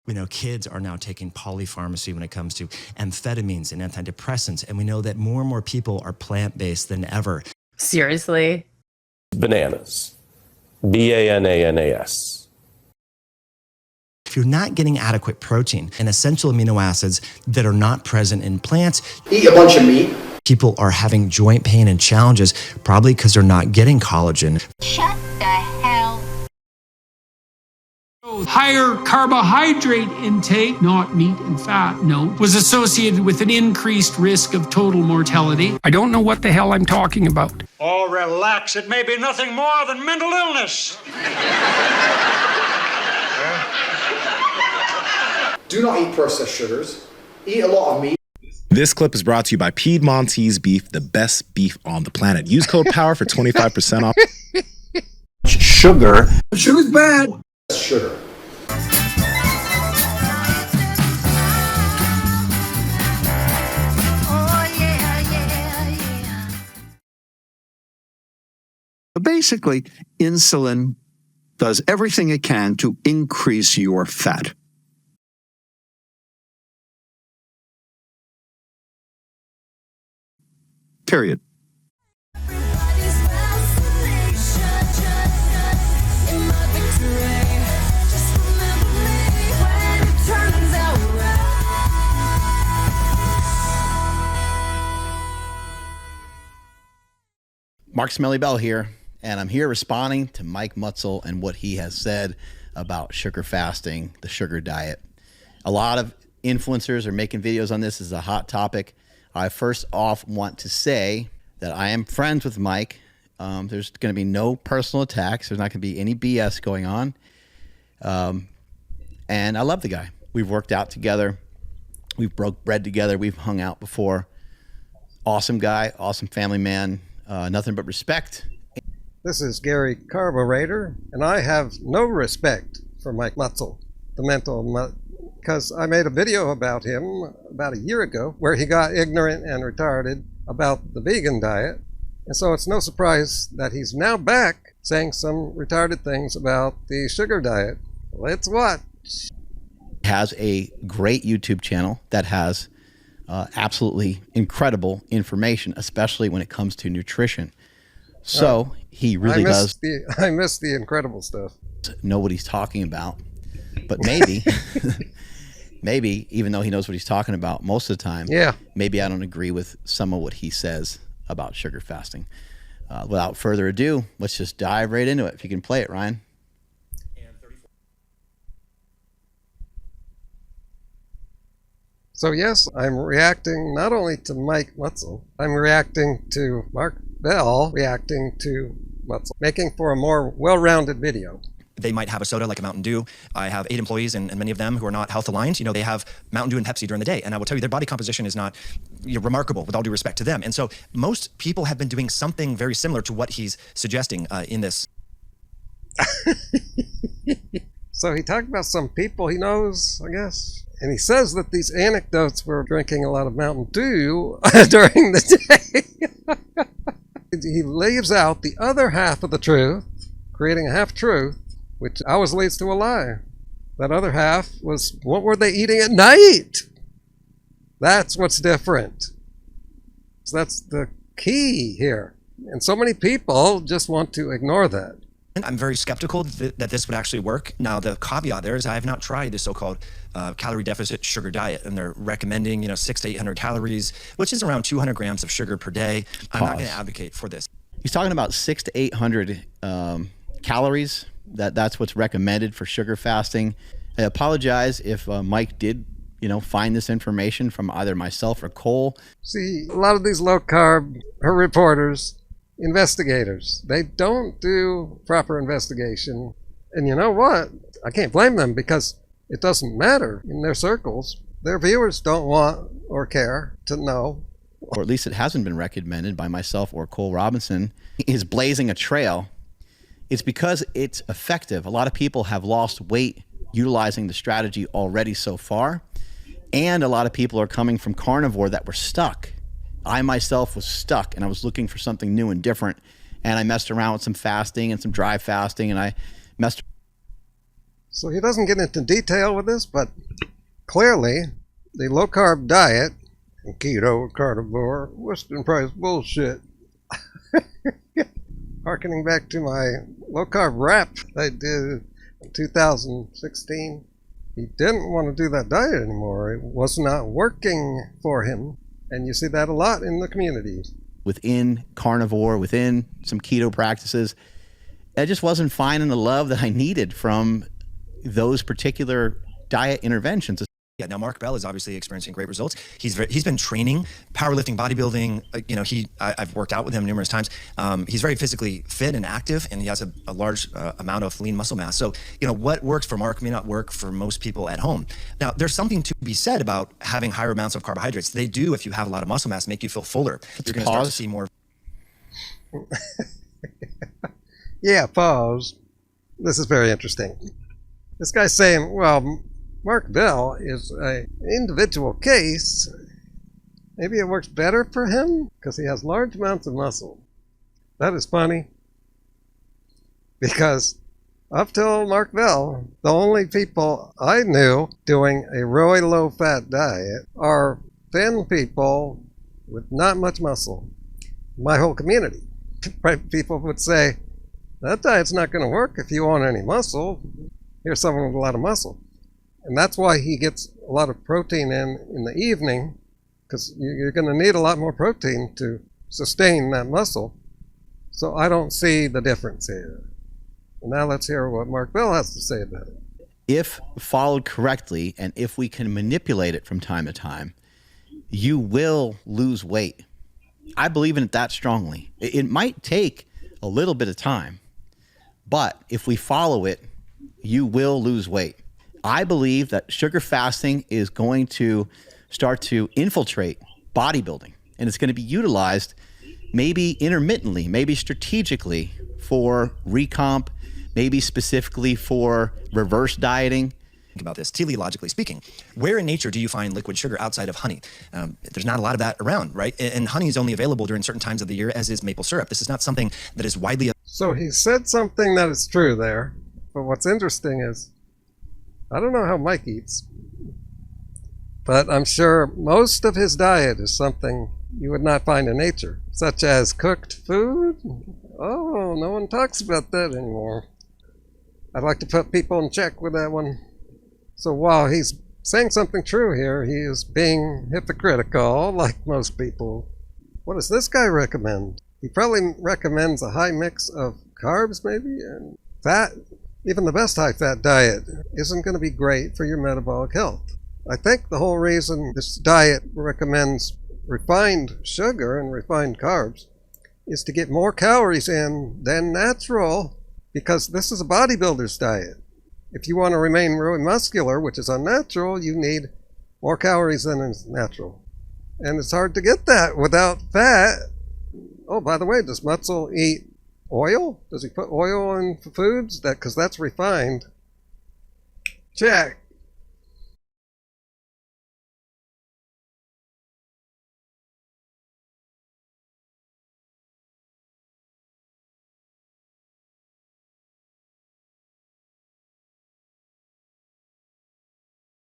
We know kids are now taking polypharmacy when it comes to amphetamines and antidepressants, and we know that more and more people are plant-based than ever. Seriously? Bananas. B-A-N-A-N-A-S. If you're not getting adequate protein and essential amino acids that are not present in plants, eat a bunch of meat. People are having joint pain and challenges, probably because they're not getting collagen. Shut the hell. Higher carbohydrate intake, not meat and fat, note, was associated with an increased risk of total mortality. I don't know what the hell I'm talking about. Oh, relax. It may be nothing more than mental illness. Do not eat processed sugars. Eat a lot of meat. This clip is brought to you by Piedmontese Beef, the best beef on the planet. Use code POWER for 25% off. Sugar. Sugar's bad. Sugar. Basically, insulin does everything it can to increase your fat. Period. Mark Smelly Bell here, and I'm here responding to Mike Mutzel and what he has said about sugar fasting, the sugar diet. A lot of influencers are making videos on this. This is a hot topic. I first off want to say that I am friends with Mike. There's going to be no personal attacks. There's not going to be any BS going on. And I love the guy. We've worked out together. We've broke bread together. We've hung out before. Awesome guy, awesome family man. Nothing but respect. This is Gary Carburetor, and I have no respect for Mike Mutzel, the mental, because I made a video about him about a year ago where he got ignorant and retarded about the vegan diet. And so it's no surprise that he's now back saying some retarded things about the sugar diet. Let's watch. Has a great YouTube channel that has absolutely incredible information, especially when it comes to nutrition. So he really does. I miss the incredible stuff. Know what he's talking about, but maybe, maybe even though he knows what he's talking about most of the time, maybe I don't agree with some of what he says about sugar fasting. Without further ado, let's just dive right into it. If you can play it, Ryan. So yes, I'm reacting not only to Mike Mutzel, I'm reacting to Mark Bell, reacting to Mutzel, making for a more well-rounded video. They might have a soda like a Mountain Dew. I have 8 employees, and many of them who are not health aligned, they have Mountain Dew and Pepsi during the day. And I will tell you, their body composition is not remarkable, with all due respect to them. And so most people have been doing something very similar to what he's suggesting in this. So he talked about some people he knows, I guess. And he says that these anecdotes were drinking a lot of Mountain Dew during the day. He leaves out the other half of the truth, creating a half-truth, which always leads to a lie. That other half was, what were they eating at night? That's what's different. So that's the key here. And so many people just want to ignore that. I'm very skeptical that this would actually work. Now, the caveat there is I have not tried the so-called calorie deficit sugar diet, and they're recommending 600 to 800 calories, which is around 200 grams of sugar per day. I'm not going to advocate for this. He's talking about 600 to 800 calories. That's what's recommended for sugar fasting. I apologize if Mike did, find this information from either myself or Cole. See, a lot of these low-carb reporters, investigators, they don't do proper investigation. And you know what? I can't blame them, because it doesn't matter in their circles. Their viewers don't want or care to know. Or at least it hasn't been recommended by myself or Cole Robinson. Is blazing a trail. It's because it's effective. A lot of people have lost weight utilizing the strategy already so far. And a lot of people are coming from carnivore that were stuck. I myself was stuck, and I was looking for something new and different. And I messed around with some fasting and some dry fasting, and I messed. So he doesn't get into detail with this, but clearly the low-carb diet and keto, carnivore, Western price bullshit. Harkening back to my low-carb rap I did in 2016, he didn't want to do that diet anymore. It was not working for him. And you see that a lot in the communities. Within carnivore, within some keto practices, I just wasn't finding the love that I needed from those particular diet interventions. Yeah, now Mark Bell is obviously experiencing great results. He's been training, powerlifting, bodybuilding. I've worked out with him numerous times. He's very physically fit and active, and he has a large amount of lean muscle mass. So, what works for Mark may not work for most people at home. Now, there's something to be said about having higher amounts of carbohydrates. They do, if you have a lot of muscle mass, make you feel fuller. You're going to start to see more. Yeah, pause. This is very interesting. This guy's saying, well, Mark Bell is an individual case. Maybe it works better for him because he has large amounts of muscle. That is funny because up till Mark Bell, the only people I knew doing a really low-fat diet are thin people with not much muscle. My whole community. People would say, that diet's not going to work if you want any muscle. Here's someone with a lot of muscle. And that's why he gets a lot of protein in the evening, because you're going to need a lot more protein to sustain that muscle. So I don't see the difference here. And now let's hear what Mark Bell has to say about it. If followed correctly, and if we can manipulate it from time to time, you will lose weight. I believe in it that strongly. It might take a little bit of time, but if we follow it, you will lose weight. I believe that sugar fasting is going to start to infiltrate bodybuilding, and it's going to be utilized maybe intermittently, maybe strategically for recomp, maybe specifically for reverse dieting. Think about this, teleologically speaking. Where in nature do you find liquid sugar outside of honey? There's not a lot of that around, right? And honey is only available during certain times of the year, as is maple syrup. This is not something that is widely... So he said something that is true there, but what's interesting is, I don't know how Mike eats, but I'm sure most of his diet is something you would not find in nature, such as cooked food. Oh, no one talks about that anymore. I'd like to put people in check with that one. So while he's saying something true here, he is being hypocritical, like most people. What does this guy recommend? He probably recommends a high mix of carbs, maybe, and fat. Even the best high-fat diet isn't going to be great for your metabolic health. I think the whole reason this diet recommends refined sugar and refined carbs is to get more calories in than natural, because this is a bodybuilder's diet. If you want to remain really muscular, which is unnatural, you need more calories than is natural. And it's hard to get that without fat. Oh, by the way, does Mutzel eat oil? Does he put oil in foods? Because that's refined. Check.